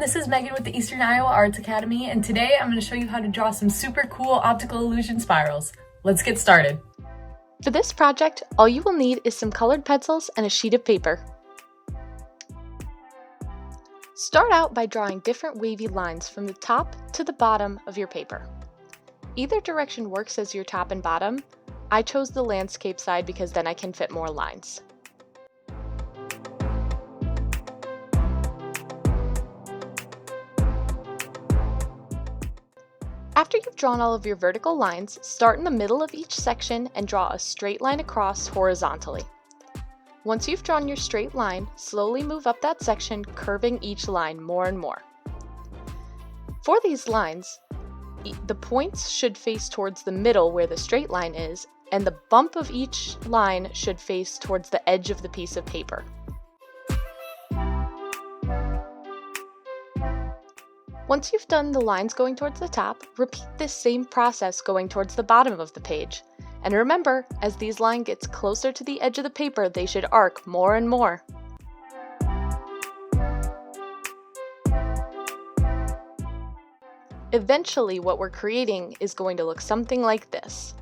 this is Megan with the Eastern Iowa Arts Academy, and today I'm going to show you how to draw some super cool optical illusion spirals. Let's get started. For this project, all you will need is some colored pencils and a sheet of paper. Start out by drawing different wavy lines from the top to the bottom of your paper. Either direction works as your top and bottom. I chose the landscape side because then I can fit more lines. After you've drawn all of your vertical lines, start in the middle of each section and draw a straight line across horizontally. Once you've drawn your straight line, slowly move up that section, curving each line more and more. For these lines, the points should face towards the middle where the straight line is, and the bump of each line should face towards the edge of the piece of paper. Once you've done the lines going towards the top, repeat this same process going towards the bottom of the page. And remember, as these lines get closer to the edge of the paper, they should arc more and more. Eventually, what we're creating is going to look something like this.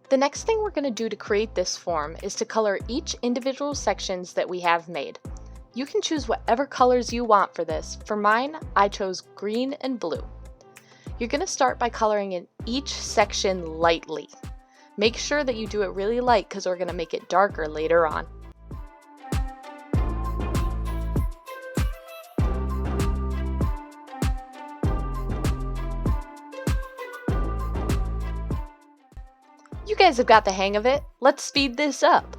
The next thing we're going to do to create this form is to color each individual sections that we have made. You can choose whatever colors you want for this. For mine, I chose green and blue. You're going to start by coloring in each section lightly. Make sure that you do it really light because we're going to make it darker later on. You guys have got the hang of it. Let's speed this up.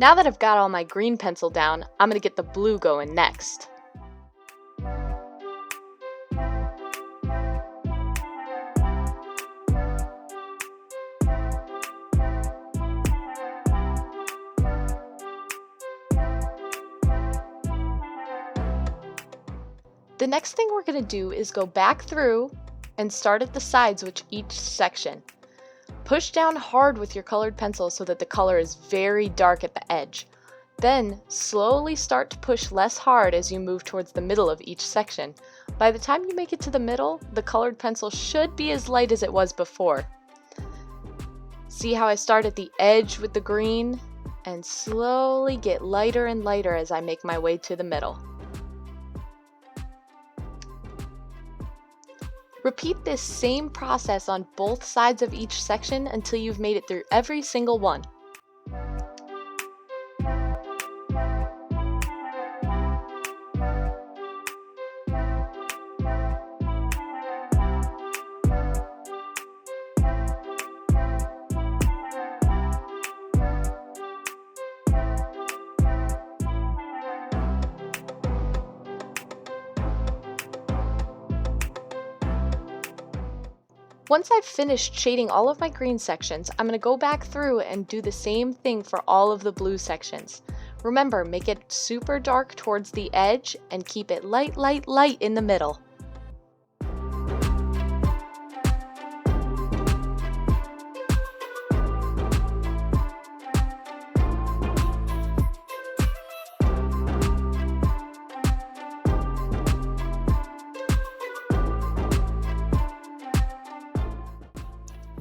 Now that I've got all my green pencil down, I'm going to get the blue going next. The next thing we're going to do is go back through and start at the sides with each section. Push down hard with your colored pencil so that the color is very dark at the edge. Then slowly start to push less hard as you move towards the middle of each section. By the time you make it to the middle, the colored pencil should be as light as it was before. See how I start at the edge with the green and slowly get lighter and lighter as I make my way to the middle. Repeat this same process on both sides of each section until you've made it through every single one. Once I've finished shading all of my green sections, I'm going to go back through and do the same thing for all of the blue sections. Remember, make it super dark towards the edge and keep it light, light, light in the middle.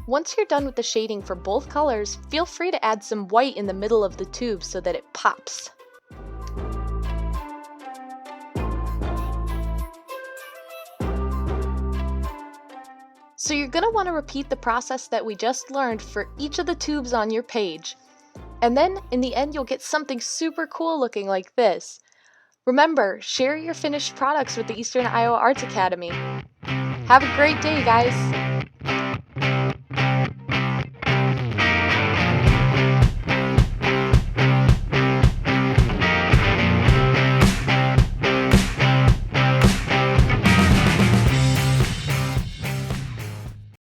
Once you're done with the shading for both colors, feel free to add some white in the middle of the tube so that it pops. So you're going to want to repeat the process that we just learned for each of the tubes on your page. And then in the end, you'll get something super cool looking like this. Remember, share your finished products with the Eastern Iowa Arts Academy. Have a great day, guys!